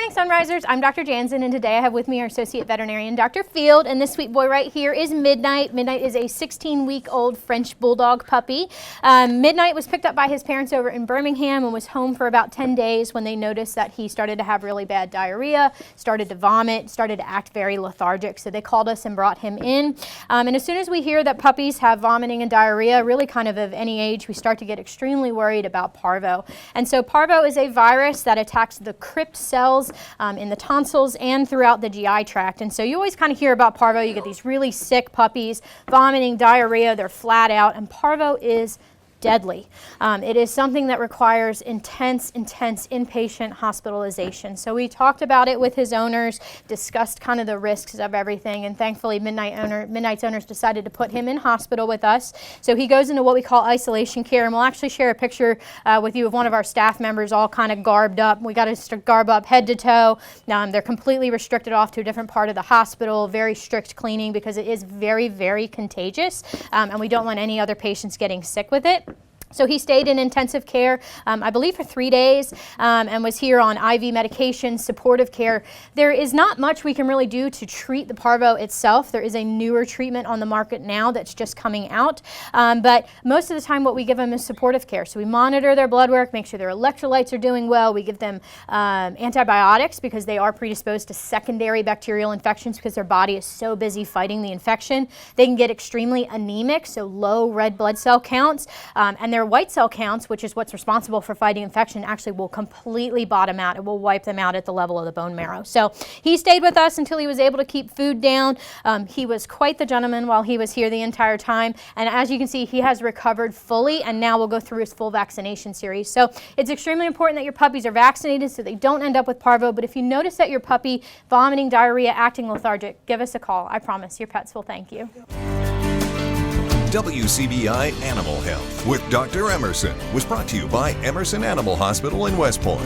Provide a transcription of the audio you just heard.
morning, Sunrisers. I'm Dr. Jansen, and today I have with me our Associate Veterinarian, Dr. Field, and this sweet boy right here is Midnight. Midnight is a 16-week-old French Bulldog puppy. Midnight was picked up by his parents over in Birmingham and was home for about 10 days when they noticed that he started to have really bad diarrhea, started to vomit, started to act very lethargic, so they called us and brought him in. And as soon as we hear that puppies have vomiting and diarrhea, really kind of any age, we start to get extremely worried about Parvo. And so Parvo is a virus that attacks the crypt cells in the tonsils and throughout the GI tract. And so you always kind of hear about Parvo. You get these really sick puppies, vomiting, diarrhea, they're flat out, and Parvo is deadly. It is something that requires intense inpatient hospitalization. So we talked about it with his owners, discussed kind of the risks of everything, and thankfully Midnight's owners decided to put him in hospital with us. So he goes into what we call isolation care, and we'll actually share a picture with you of one of our staff members all kind of garbed up. We got to garb up head to toe. They're completely restricted off to a different part of the hospital, very strict cleaning because it is very contagious, and we don't want any other patients getting sick with it. So he stayed in intensive care, I believe for 3 days, and was here on IV medication, supportive care. There is not much we can really do to treat the Parvo itself. There is a newer treatment on the market now that's just coming out, but most of the time what we give them is supportive care. So we monitor their blood work, make sure their electrolytes are doing well. We give them antibiotics because they are predisposed to secondary bacterial infections because their body is so busy fighting the infection. They can get extremely anemic, so low red blood cell counts, and their white cell counts, which is what's responsible for fighting infection, actually will completely bottom out. It will wipe them out at the level of the bone marrow. So he stayed with us until he was able to keep food down. He was quite the gentleman while he was here the entire time. And as you can see, he has recovered fully, and now we'll go through his full vaccination series. So it's extremely important that your puppies are vaccinated so they don't end up with Parvo. But if you notice that your puppy vomiting, diarrhea, acting lethargic, give us a call. I promise your pets will thank you. WCBI Animal Health with Dr. Emerson was brought to you by Emerson Animal Hospital in West Point.